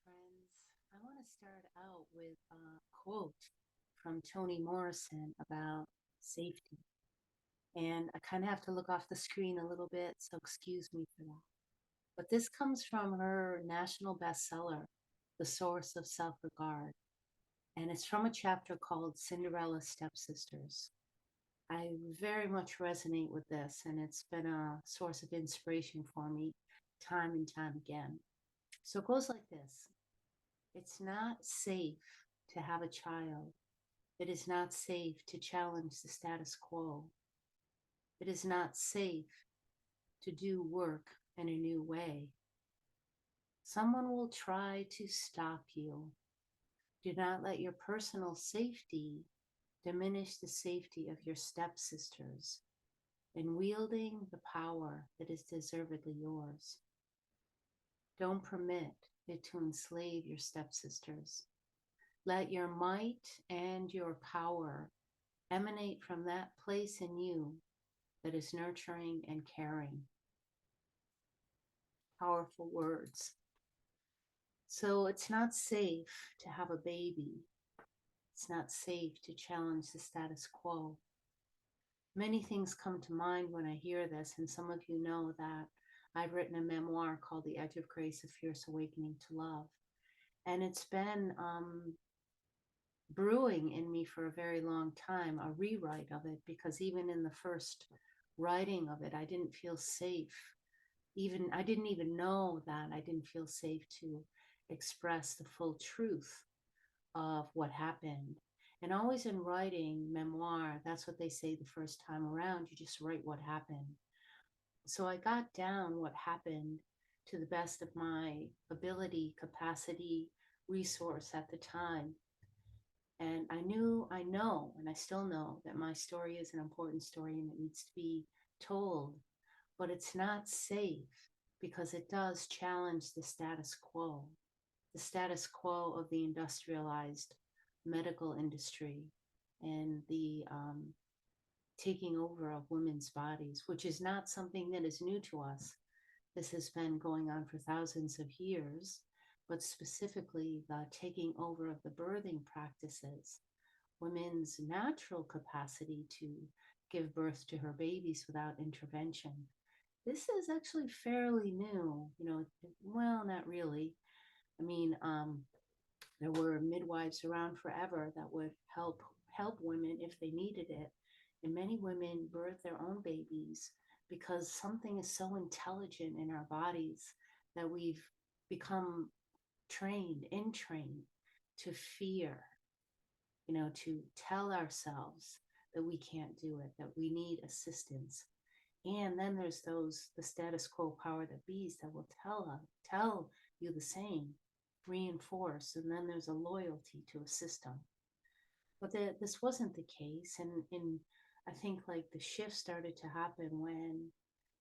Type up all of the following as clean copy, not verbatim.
friends. I want to start out with a quote from Toni Morrison about safety. And I kind of have to look off the screen a little bit, so excuse me for that. But this comes from her national bestseller, The Source of Self Regard. And it's from a chapter called Cinderella Stepsisters. I very much resonate with this, and it's been a source of inspiration for me time and time again. So it goes like this. It's not safe to have a child. It is not safe to challenge the status quo. It is not safe to do work in a new way. Someone will try to stop you. Do not let your personal safety diminish the safety of your stepsisters in wielding the power that is deservedly yours. Don't permit it to enslave your stepsisters. Let your might and your power emanate from that place in you that is nurturing and caring. Powerful words. So it's not safe to have a baby. It's not safe to challenge the status quo. Many things come to mind when I hear this, and some of you know that I've written a memoir called The Edge of Grace, A Fierce Awakening to Love. And it's been brewing in me for a very long time, a rewrite of it, because even in the first writing of it, I didn't feel safe. Even I didn't even know that I didn't feel safe to express the full truth of what happened. And always in writing memoir, that's what they say the first time around, you just write what happened. So I got down what happened to the best of my ability, capacity, resource at the time. And I know, and I still know that my story is an important story and it needs to be told, but it's not safe because it does challenge the status quo of the industrialized medical industry and the taking over of women's bodies, which is not something that is new to us. This has been going on for thousands of years, but specifically the taking over of the birthing practices, women's natural capacity to give birth to her babies without intervention. This is actually fairly new, well, not really. I mean, there were midwives around forever that would help women if they needed it. And many women birth their own babies because something is so intelligent in our bodies that we've become entrained to fear, to tell ourselves that we can't do it, that we need assistance. And then there's the status quo power that bees that will tell you the same, reinforce, and then there's a loyalty to a system. But this wasn't the case, and I think like the shift started to happen when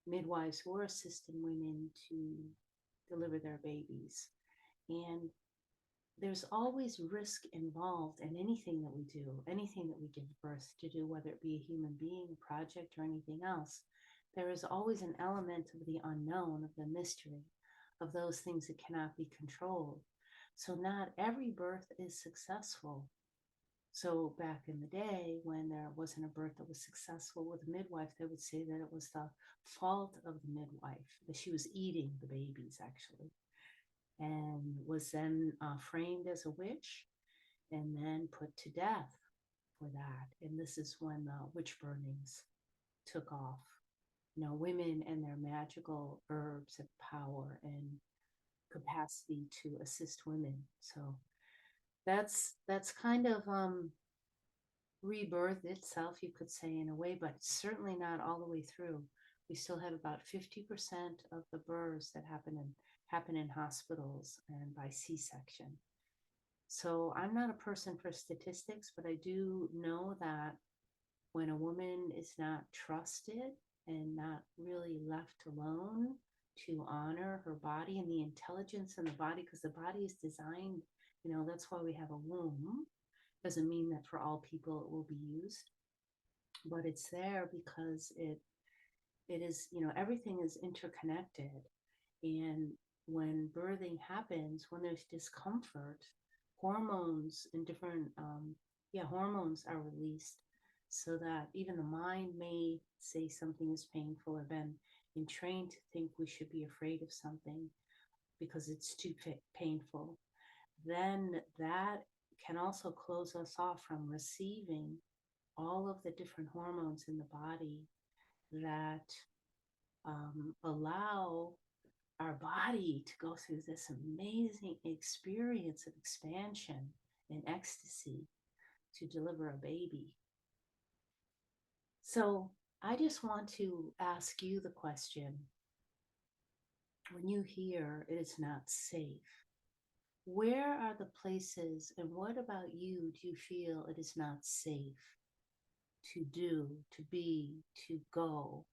midwives were assisting women to deliver their babies. And there's always risk involved in anything that we do, anything that we give birth to do, whether it be a human being, a project, or anything else. There is always an element of the unknown, of the mystery, of those things that cannot be controlled. So not every birth is successful. So back in the day, when there wasn't a birth that was successful with a midwife, they would say that it was the fault of the midwife, that she was eating the babies actually, and was then framed as a witch and then put to death for that. And this is when the witch burnings took off. Women and their magical herbs and power and capacity to assist women. So that's kind of rebirth itself, you could say, in a way, but certainly not all the way through. We still have about 50% of the births that happen in hospitals and by C-section. So I'm not a person for statistics, but I do know that when a woman is not trusted and not really left alone to honor her body and the intelligence in the body, because the body is designed, that's why we have a womb. Doesn't mean that for all people it will be used, but it's there because it is, everything is interconnected. And when birthing happens, when there's discomfort, hormones and different, hormones are released so that even the mind may say something is painful or been trained to think we should be afraid of something because it's too painful. Then that can also close us off from receiving all of the different hormones in the body that allow our body to go through this amazing experience of expansion and ecstasy to deliver a baby. So I just want to ask you the question, when you hear it is not safe, where are the places and what about you do you feel it is not safe to do, to be, to go?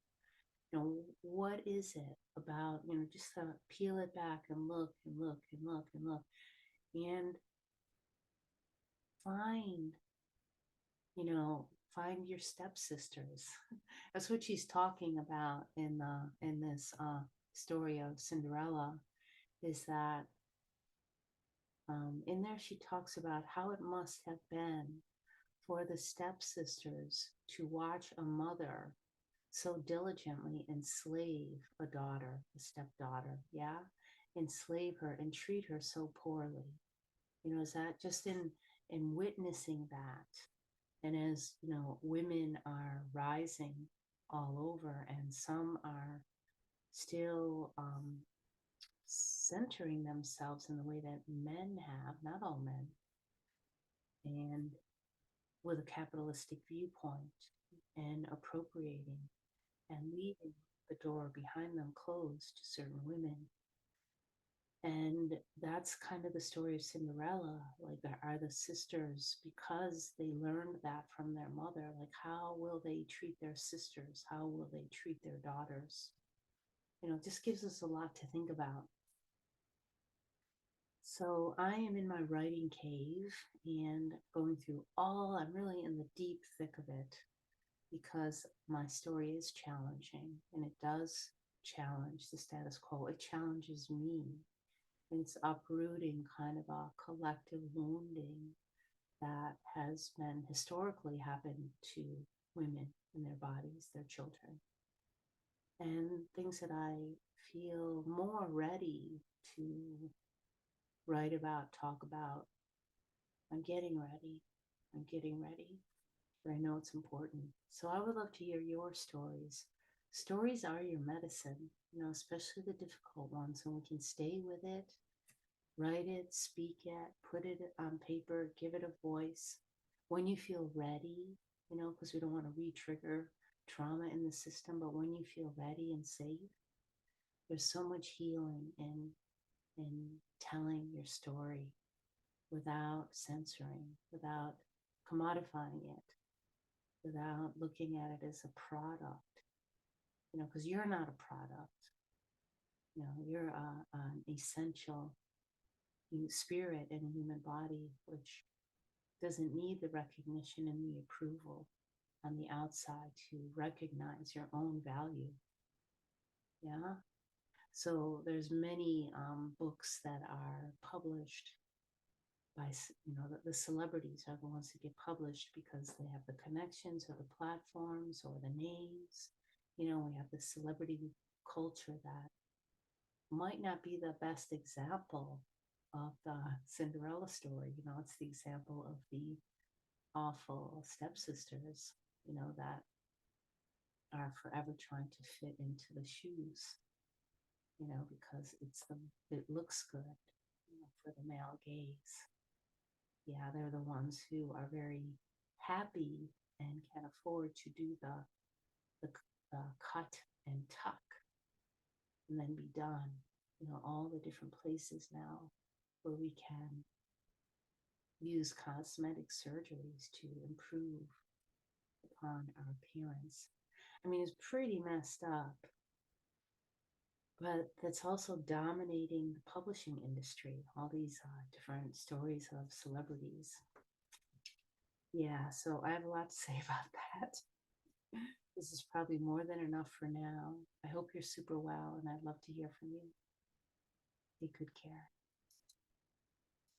What is it about, just peel it back and look and look and look and look and find, find your stepsisters. That's what she's talking about in this story of Cinderella, is that in there she talks about how it must have been for the stepsisters to watch a mother so diligently enslave a daughter, a stepdaughter, yeah, enslave her and treat her so poorly. Is that just in witnessing that, and as women are rising all over, and some are still centering themselves in the way that men have, not all men, and with a capitalistic viewpoint, and appropriating and leaving the door behind them closed to certain women. And that's kind of the story of Cinderella. Like, are the sisters, because they learned that from their mother, like, how will they treat their sisters? How will they treat their daughters? It just gives us a lot to think about. So I am in my writing cave and going through I'm really in the deep thick of it, because my story is challenging and it does challenge the status quo. It challenges me. And it's uprooting kind of a collective wounding that has been historically happened to women in their bodies, their children, and things that I feel more ready to write about, talk about. I'm getting ready. I'm getting ready. But I know it's important. So I would love to hear your stories. Stories are your medicine, especially the difficult ones, and we can stay with it, write it, speak it, put it on paper, give it a voice when you feel ready, because we don't want to re-trigger trauma in the system, but when you feel ready and safe, there's so much healing in telling your story without censoring, without commodifying it, without looking at it as a product, because you're not a product. You're an essential spirit in a human body, which doesn't need the recognition and the approval on the outside to recognize your own value. Yeah. So there's many books that are published by, the celebrities are the ones that get published because they have the connections or the platforms or the names. We have the celebrity culture that might not be the best example of the Cinderella story. It's the example of the awful stepsisters, that are forever trying to fit into the shoes, because it looks good, for the male gaze. Yeah, they're the ones who are very happy and can afford to do the cut and tuck and then be done. All the different places now where we can use cosmetic surgeries to improve upon our appearance. I mean, it's pretty messed up, but that's also dominating the publishing industry, all these different stories of celebrities. Yeah, so I have a lot to say about that. This is probably more than enough for now. I hope you're super well, and I'd love to hear from you. they could care.